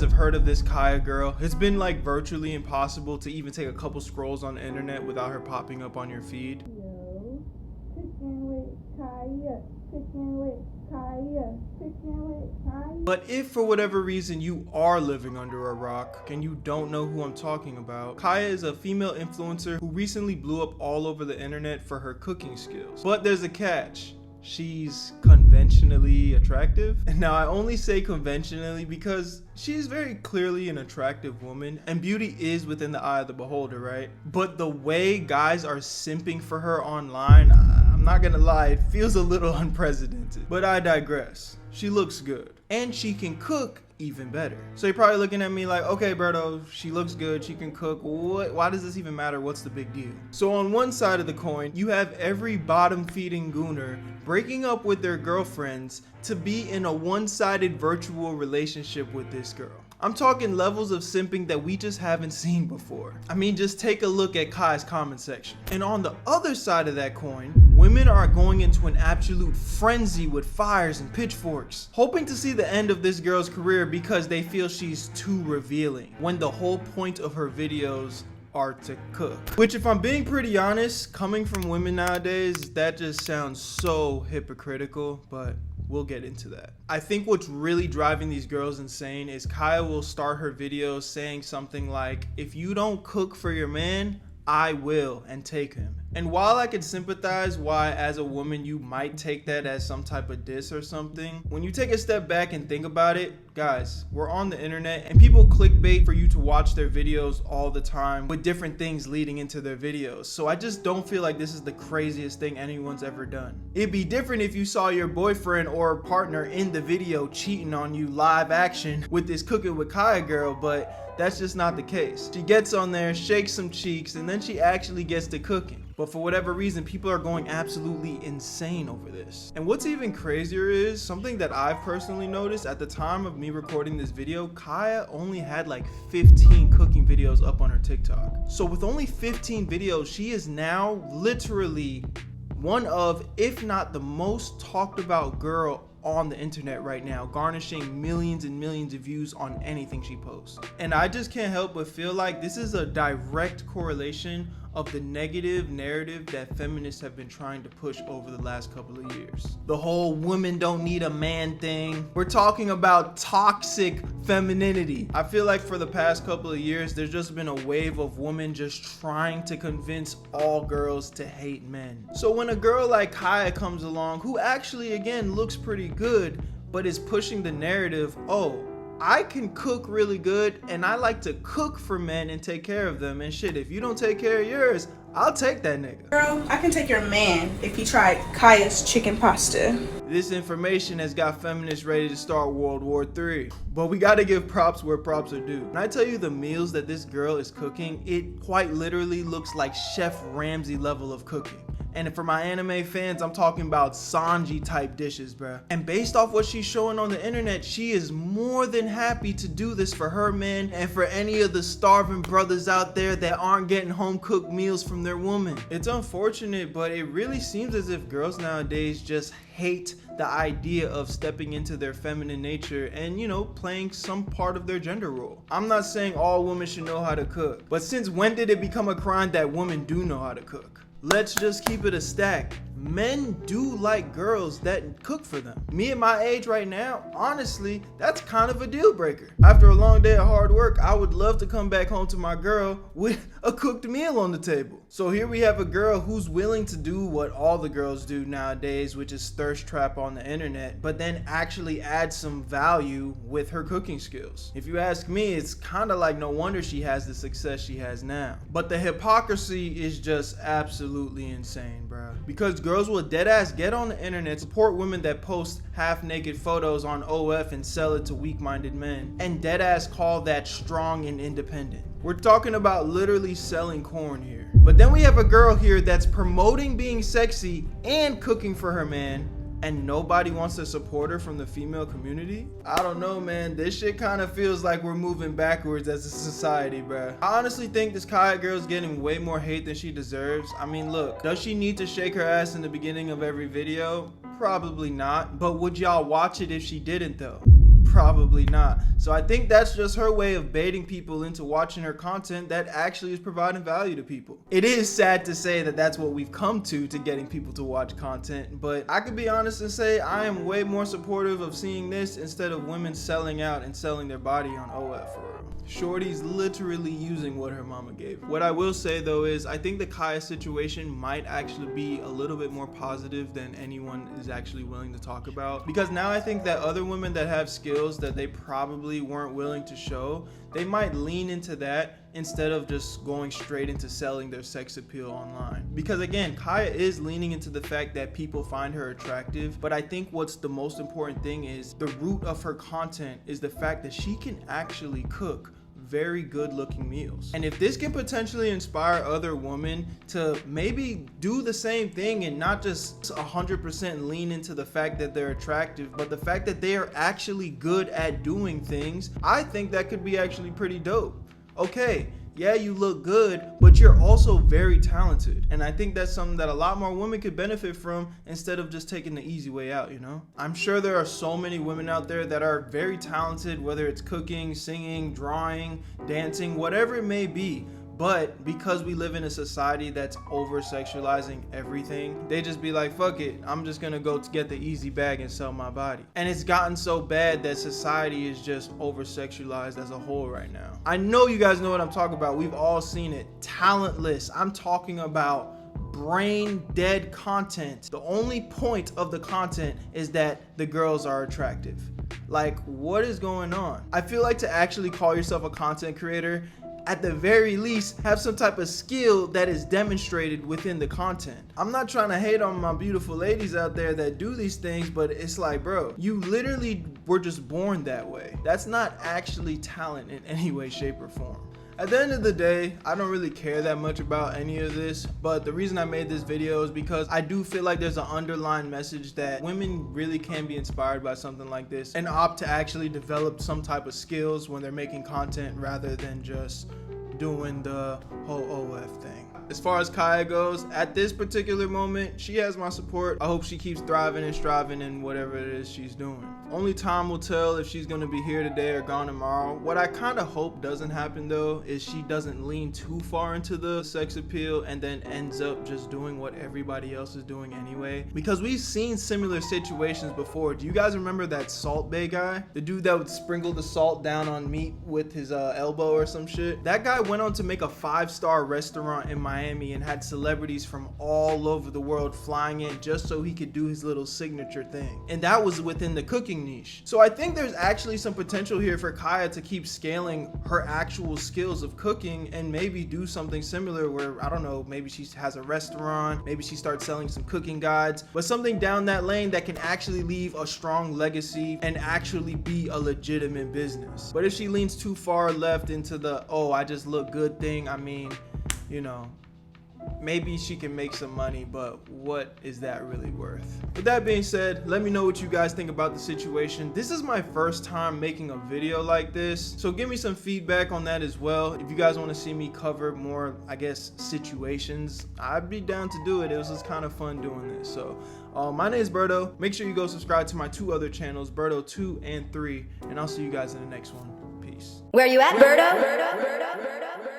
have heard of this Kaya girl. It's been like virtually impossible to even take a couple scrolls on the internet without her popping up on your feed. Yo, cooking with Kaya, cooking with Kaya, cooking with Kaya. But if for whatever reason you are living under a rock and you don't know who I'm talking about, Kaya is a female influencer who recently blew up all over the internet for her cooking skills. But there's a catch. She's conventionally attractive. And now I only say conventionally because she's very clearly an attractive woman and beauty is within the eye of the beholder, right? But the way guys are simping for her online, I'm not gonna lie, it feels a little unprecedented. But I digress. She looks good and she can cook even better. So you're probably looking at me like, okay, Berto, she looks good, she can cook. Why does this even matter? What's the big deal? So on one side of the coin, you have every bottom-feeding gooner breaking up with their girlfriends to be in a one-sided virtual relationship with this girl. I'm talking levels of simping that we just haven't seen before. I mean, just take a look at Kai's comment section. And on the other side of that coin, women are going into an absolute frenzy with fires and pitchforks, hoping to see the end of this girl's career because they feel she's too revealing, when the whole point of her videos are to cook. Which, if I'm being pretty honest, coming from women nowadays, that just sounds so hypocritical, but we'll get into that. I think what's really driving these girls insane is Kaya will start her videos saying something like, if you don't cook for your man, I will, and take him. And while I can sympathize why as a woman you might take that as some type of diss or something, when you take a step back and think about it, guys, we're on the internet and people clickbait for you to watch their videos all the time with different things leading into their videos. So I just don't feel like this is the craziest thing anyone's ever done. It'd be different if you saw your boyfriend or partner in the video cheating on you live action with this cooking with Kaya girl, but that's just not the case. She gets on there, shakes some cheeks, and then she actually gets to cooking. But for whatever reason, people are going absolutely insane over this. And what's even crazier is something that I've personally noticed at the time of me recording this video, Kaya only had like 15 cooking videos up on her TikTok. So with only 15 videos, she is now literally one of, if not the most talked about girl on the internet right now, garnishing millions and millions of views on anything she posts. And I just can't help but feel like this is a direct correlation of the negative narrative that feminists have been trying to push over the last couple of years. The whole women don't need a man thing. We're talking about toxic femininity. I feel like for the past couple of years, there's just been a wave of women just trying to convince all girls to hate men. So when a girl like Kaya comes along, who actually, again, looks pretty good, but is pushing the narrative, oh, I can cook really good and I like to cook for men and take care of them, and shit, if you don't take care of yours, I'll take that nigga. Girl, I can take your man if you tried Kaya's chicken pasta. This information has got feminists ready to start World War III. But we gotta give props where props are due. When I tell you the meals that this girl is cooking, it quite literally looks like Chef Ramsay level of cooking. And for my anime fans, I'm talking about Sanji type dishes, bruh. And based off what she's showing on the internet, she is more than happy to do this for her man and for any of the starving brothers out there that aren't getting home cooked meals from their woman. It's unfortunate, but it really seems as if girls nowadays just hate the idea of stepping into their feminine nature and, you know, playing some part of their gender role. I'm not saying all women should know how to cook, but since when did it become a crime that women do know how to cook? Let's just keep it a stack. Men do like girls that cook for them. Me at my age right now, honestly, that's kind of a deal breaker. After a long day of hard work, I would love to come back home to my girl with a cooked meal on the table. So here we have a girl who's willing to do what all the girls do nowadays, which is thirst trap on the internet, but then actually add some value with her cooking skills. If you ask me, it's kind of like no wonder she has the success she has now. But the hypocrisy is just absolutely insane, bro. Because girls will deadass get on the internet, support women that post half-naked photos on OF and sell it to weak-minded men, and deadass call that strong and independent. We're talking about literally selling corn here. But then we have a girl here that's promoting being sexy and cooking for her man, and nobody wants to support her from the female community? I don't know, man. This shit kind of feels like we're moving backwards as a society, bruh. I honestly think this Kaya girl's getting way more hate than she deserves. I mean, look, does she need to shake her ass in the beginning of every video? Probably not. But would y'all watch it if she didn't, though? Probably not. So I think that's just her way of baiting people into watching her content that actually is providing value to people. It is sad to say that that's what we've come to getting people to watch content, but I could be honest and say I am way more supportive of seeing this instead of women selling out and selling their body on OF for real. Shorty's literally using what her mama gave her. What I will say though is I think the Kaya situation might actually be a little bit more positive than anyone is actually willing to talk about, because now I think that other women that have skills that they probably weren't willing to show, they might lean into that instead of just going straight into selling their sex appeal online. Because again, Kaya is leaning into the fact that people find her attractive, but I think what's the most important thing is the root of her content is the fact that she can actually cook very good looking meals. And if this can potentially inspire other women to maybe do the same thing and not just 100% lean into the fact that they're attractive, but the fact that they are actually good at doing things, I think that could be actually pretty dope. Okay, yeah, you look good, but you're also very talented. And I think that's something that a lot more women could benefit from instead of just taking the easy way out, you know? I'm sure there are so many women out there that are very talented, whether it's cooking, singing, drawing, dancing, whatever it may be. But because we live in a society that's over-sexualizing everything, they just be like, fuck it, I'm just gonna go to get the easy bag and sell my body. And it's gotten so bad that society is just over-sexualized as a whole right now. I know you guys know what I'm talking about. We've all seen it. Talentless. I'm talking about brain dead content. The only point of the content is that the girls are attractive. Like, what is going on? I feel like to actually call yourself a content creator, at the very least, have some type of skill that is demonstrated within the content. I'm not trying to hate on my beautiful ladies out there that do these things, but it's like, bro, you literally were just born that way. That's not actually talent in any way, shape, or form. At the end of the day, I don't really care that much about any of this, but the reason I made this video is because I do feel like there's an underlying message that women really can be inspired by something like this and opt to actually develop some type of skills when they're making content rather than just doing the whole OF thing. As far as Kaya goes, at this particular moment, she has my support. I hope she keeps thriving and striving in whatever it is she's doing. Only time will tell if she's gonna be here today or gone tomorrow. What I kind of hope doesn't happen though is she doesn't lean too far into the sex appeal and then ends up just doing what everybody else is doing anyway. Because we've seen similar situations before. Do you guys remember that Salt Bae guy? The dude that would sprinkle the salt down on meat with his elbow or some shit? That guy went on to make a 5-star restaurant in Miami and had celebrities from all over the world flying in just so he could do his little signature thing. And that was within the cooking niche. So I think there's actually some potential here for Kaya to keep scaling her actual skills of cooking and maybe do something similar where, I don't know, maybe she has a restaurant, maybe she starts selling some cooking guides, but something down that lane that can actually leave a strong legacy and actually be a legitimate business. But if she leans too far left into the, oh, I just look good thing, I mean, you know, maybe she can make some money, but what is that really worth? With that being said, let me know what you guys think about the situation. This is my first time making a video like this, so give me some feedback on that as well. If you guys want to see me cover more, I guess, situations, I'd be down to do it. It was just kind of fun doing this. So my name is Berto. Make sure you go subscribe to my 2 other channels, Berto 2 and 3, and I'll see you guys in the next one. Peace. Where you at, Berto?